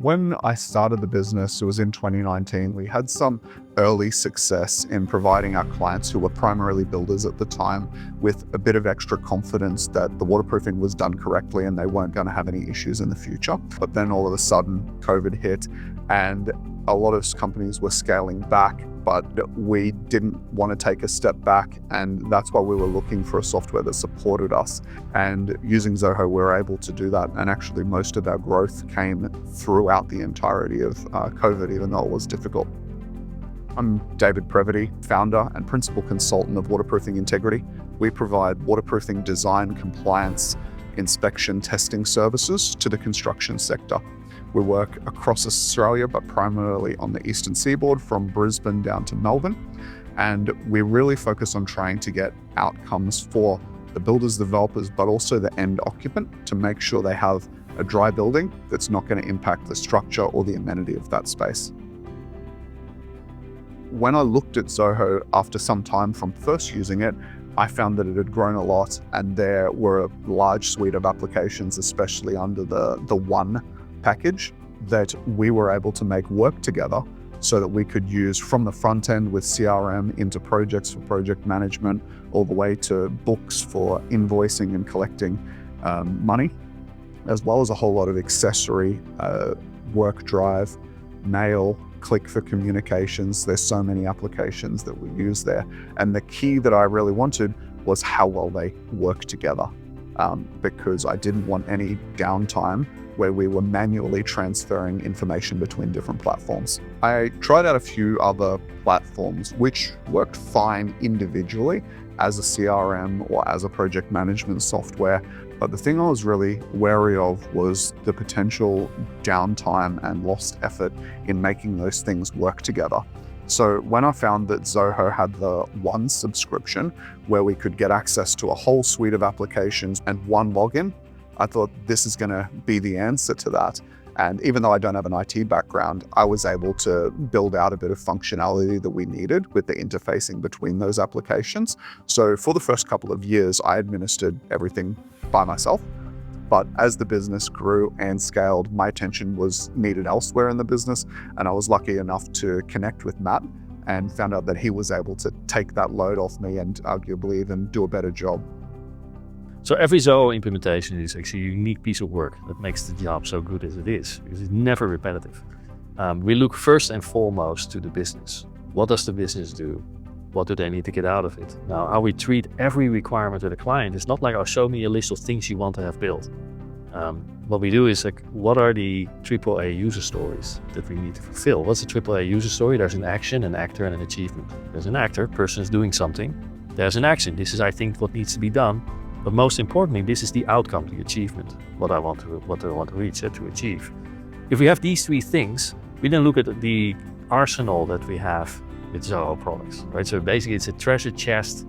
When I started the business, it was in 2019, we had some early success in providing our clients, who were primarily builders at the time, with a bit of extra confidence that the waterproofing was done correctly and they weren't going to have any issues in the future. But then all of a sudden, COVID hit and a lot of companies were scaling back, but we didn't want to take a step back, and that's why we were looking for a software that supported us. And using Zoho, we were able to do that, and actually most of our growth came throughout the entirety of COVID, even though it was difficult. I'm David Previty, founder and principal consultant of Waterproofing Integrity. We provide waterproofing design, compliance, inspection, testing services to the construction sector. We work across Australia, but primarily on the eastern seaboard from Brisbane down to Melbourne. And we really focus on trying to get outcomes for the builders, developers, but also the end occupant, to make sure they have a dry building that's not going to impact the structure or the amenity of that space. When I looked at Zoho after some time from first using it, I found that it had grown a lot, and there were a large suite of applications, especially under the One package, that we were able to make work together so that we could use from the front end with CRM into projects for project management, all the way to books for invoicing and collecting money, as well as a whole lot of accessory, WorkDrive, mail, Click for communications. There's so many applications that we use there. And the key that I really wanted was how well they work together, because I didn't want any downtime where we were manually transferring information between different platforms. I tried out a few other platforms which worked fine individually as a CRM or as a project management software, but the thing I was really wary of was the potential downtime and lost effort in making those things work together. So when I found that Zoho had the One subscription, where we could get access to a whole suite of applications and one login, I thought this is going to be the answer to that. And even though I don't have an IT background, I was able to build out a bit of functionality that we needed with the interfacing between those applications. So for the first couple of years, I administered everything by myself. But as the business grew and scaled, my attention was needed elsewhere in the business. And I was lucky enough to connect with Matt and found out that he was able to take that load off me and arguably even do a better job. So every Zoho implementation is actually a unique piece of work that makes the job so good as it is, because it's never repetitive. We look first and foremost to the business. What does the business do? What do they need to get out of it? Now, how we treat every requirement of the client is not like, oh, show me a list of things you want to have built. What we do is like, what are the AAA user stories that we need to fulfill? What's a AAA user story? There's an action, an actor, and an achievement. There's an actor, person is doing something. There's an action. This is, I think, what needs to be done. But most importantly, this is the outcome, the achievement, what I want to reach, to achieve. If we have these three things, we then look at the arsenal that we have with Zoho products, right? So basically it's a treasure chest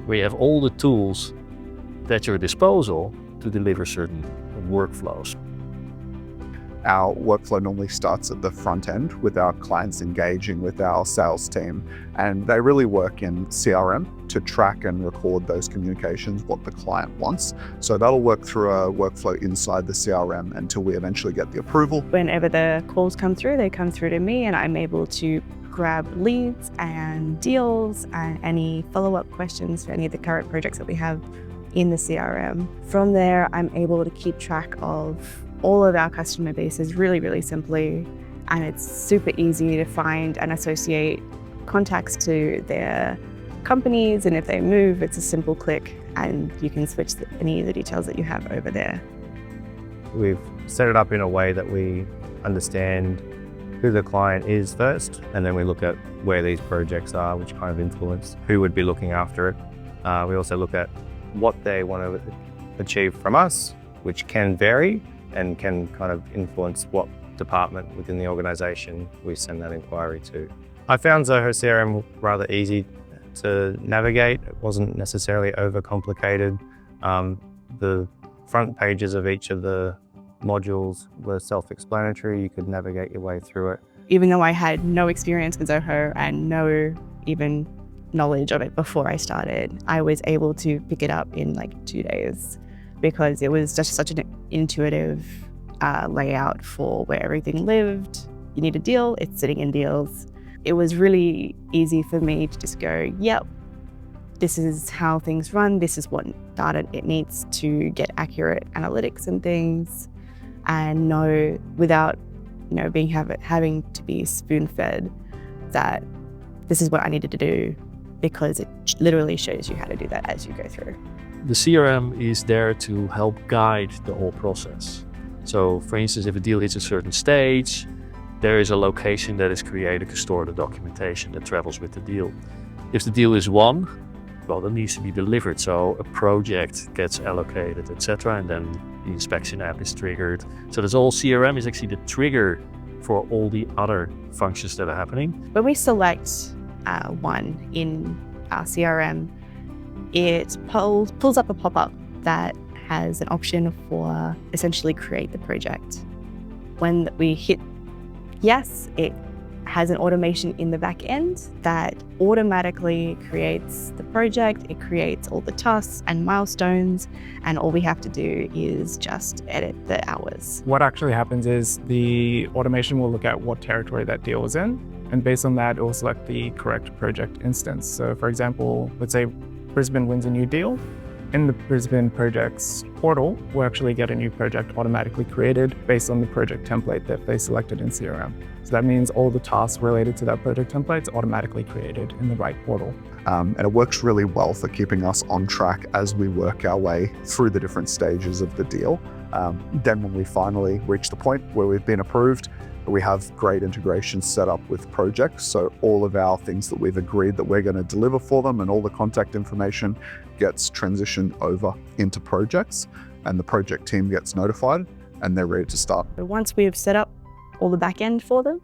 where you have all the tools at your disposal to deliver certain workflows. Our workflow normally starts at the front end with our clients engaging with our sales team, and they really work in CRM to track and record those communications, what the client wants. So that'll work through a workflow inside the CRM until we eventually get the approval. Whenever the calls come through, they come through to me, and I'm able to grab leads and deals and any follow-up questions for any of the current projects that we have in the CRM. From there, I'm able to keep track of all of our customer bases really, really simply, and it's super easy to find and associate contacts to their companies, and if they move, it's a simple click and you can switch any of the details that you have over there. We've set it up in a way that we understand who the client is first, and then we look at where these projects are, which kind of influence who would be looking after it. We also look at what they want to achieve from us, which can vary and can kind of influence what department within the organization we send that inquiry to. I found Zoho CRM rather easy to navigate. It wasn't necessarily overcomplicated. The front pages of each of the modules were self-explanatory. You could navigate your way through it. Even though I had no experience with Zoho and no even knowledge of it before I started, I was able to pick it up in like 2 days, because it was just such an intuitive layout for where everything lived. You need a deal, it's sitting in deals. It was really easy for me to just go, yep, this is how things run. This is what data it needs to get accurate analytics and things, and know without, having to be spoon-fed that this is what I needed to do, because it literally shows you how to do that as you go through. The CRM is there to help guide the whole process. So for instance, if a deal hits a certain stage, there is a location that is created to store the documentation that travels with the deal. If the deal is won, well, that needs to be delivered. So a project gets allocated, etc. And then the inspection app is triggered. So this whole CRM is actually the trigger for all the other functions that are happening. When we select one in our CRM, it pulls up a pop-up that has an option for essentially create the project. When we hit yes, it has an automation in the back end that automatically creates the project. It creates all the tasks and milestones, and all we have to do is just edit the hours. What actually happens is the automation will look at what territory that deal is in, and based on that, it will select the correct project instance. So for example, let's say Brisbane wins a new deal. In the Brisbane projects portal, we'll actually get a new project automatically created based on the project template that they selected in CRM. So that means all the tasks related to that project template is automatically created in the right portal. And it works really well for keeping us on track as we work our way through the different stages of the deal. Then when we finally reach the point where we've been approved, we have great integration set up with projects. So all of our things that we've agreed that we're going to deliver for them and all the contact information gets transitioned over into projects, and the project team gets notified and they're ready to start. Once we've set up all the back end for them,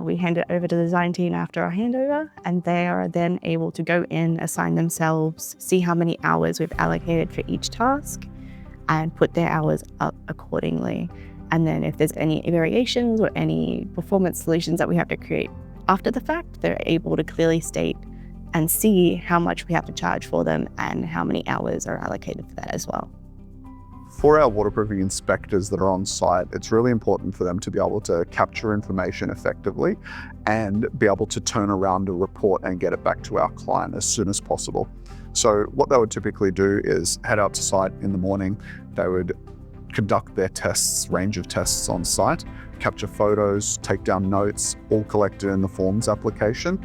we hand it over to the design team after our handover, and they are then able to go in, assign themselves, see how many hours we've allocated for each task, and put their hours up accordingly. And then if there's any variations or any performance solutions that we have to create after the fact, they're able to clearly state and see how much we have to charge for them and how many hours are allocated for that as well. For our waterproofing inspectors that are on site, it's really important for them to be able to capture information effectively and be able to turn around a report and get it back to our client as soon as possible. So what they would typically do is head out to site in the morning. They would conduct their tests, range of tests on site, capture photos, take down notes, all collected in the Forms application.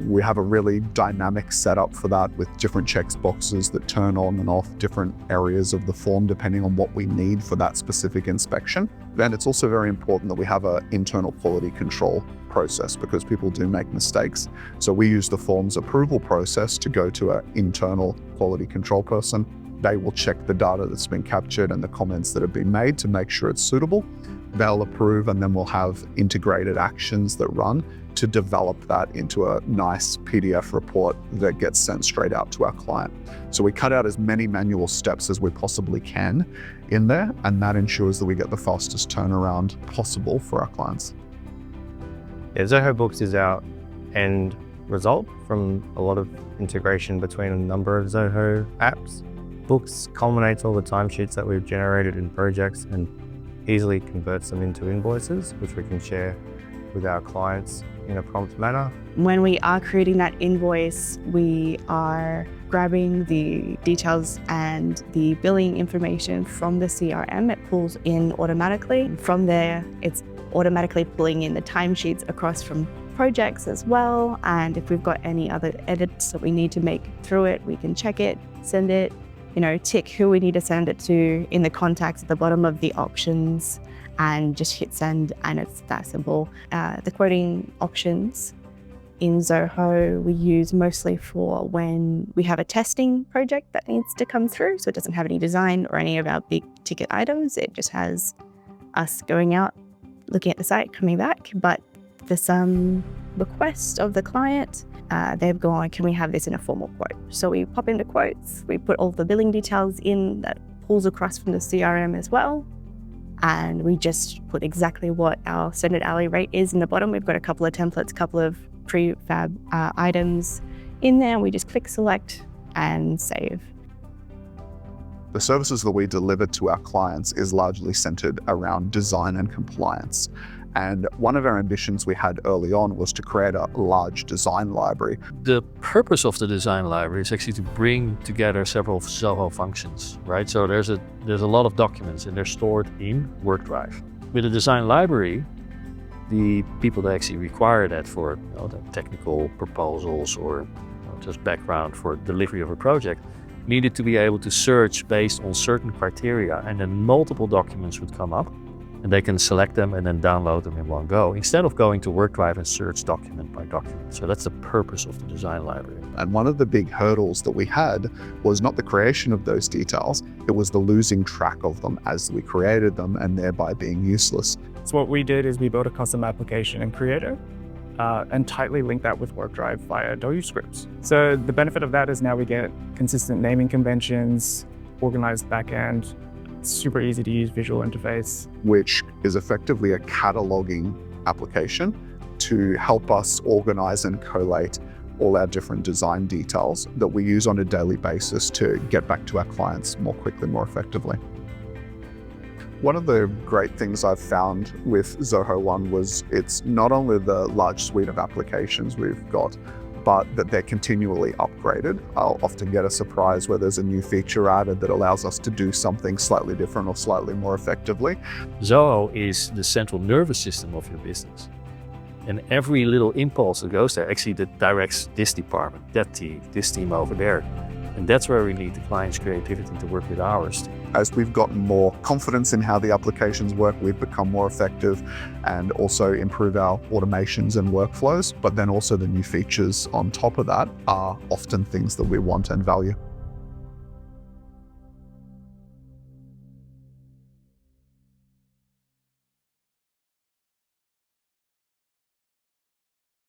We have a really dynamic setup for that with different checks boxes that turn on and off different areas of the form depending on what we need for that specific inspection. And it's also very important that we have an internal quality control process because people do make mistakes. So we use the Forms approval process to go to an internal quality control person. They will check the data that's been captured and the comments that have been made to make sure it's suitable. They'll approve, and then we'll have integrated actions that run to develop that into a nice PDF report that gets sent straight out to our client. So we cut out as many manual steps as we possibly can in there, and that ensures that we get the fastest turnaround possible for our clients. Yeah, Zoho Books is our end result from a lot of integration between a number of Zoho apps. Books culminates all the timesheets that we've generated in projects and easily converts them into invoices, which we can share with our clients in a prompt manner. When we are creating that invoice, we are grabbing the details and the billing information from the CRM. It pulls in automatically. From there, it's automatically pulling in the timesheets across from projects as well. And if we've got any other edits that we need to make through it, we can check it, send it, tick who we need to send it to in the contacts at the bottom of the options, and just hit send, and it's that simple. The quoting options in Zoho we use mostly for when we have a testing project that needs to come through. So it doesn't have any design or any of our big ticket items. It just has us going out, looking at the site, coming back. But for some request of the client, they've gone, can we have this in a formal quote? So we pop into quotes, we put all the billing details in that pulls across from the CRM as well. And we just put exactly what our standard hourly rate is in the bottom. We've got a couple of templates, a couple of prefab items in there. We just click select and save. The services that we deliver to our clients is largely centered around design and compliance. And one of our ambitions we had early on was to create a large design library. The purpose of the design library is actually to bring together several Zoho functions, right? So there's a lot of documents and they're stored in WorkDrive. With a design library, the people that actually require that for the technical proposals or just background for delivery of a project needed to be able to search based on certain criteria, and then multiple documents would come up and they can select them and then download them in one go, instead of going to WorkDrive and search document by document. So that's the purpose of the design library. And one of the big hurdles that we had was not the creation of those details, it was the losing track of them as we created them and thereby being useless. So what we did is we built a custom application in Creator and tightly link that with WorkDrive via Doju scripts. So the benefit of that is now we get consistent naming conventions, organized backend, super easy to use visual interface. Which is effectively a cataloging application to help us organize and collate all our different design details that we use on a daily basis to get back to our clients more quickly, more effectively. One of the great things I've found with Zoho One was it's not only the large suite of applications we've got, but that they're continually upgraded. I'll often get a surprise where there's a new feature added that allows us to do something slightly different or slightly more effectively. Zoho is the central nervous system of your business. And every little impulse that goes there actually that directs this department, that team, this team over there. And that's where we need the client's creativity to work with ours. As we've gotten more confidence in how the applications work, we've become more effective and also improve our automations and workflows. But then also the new features on top of that are often things that we want and value.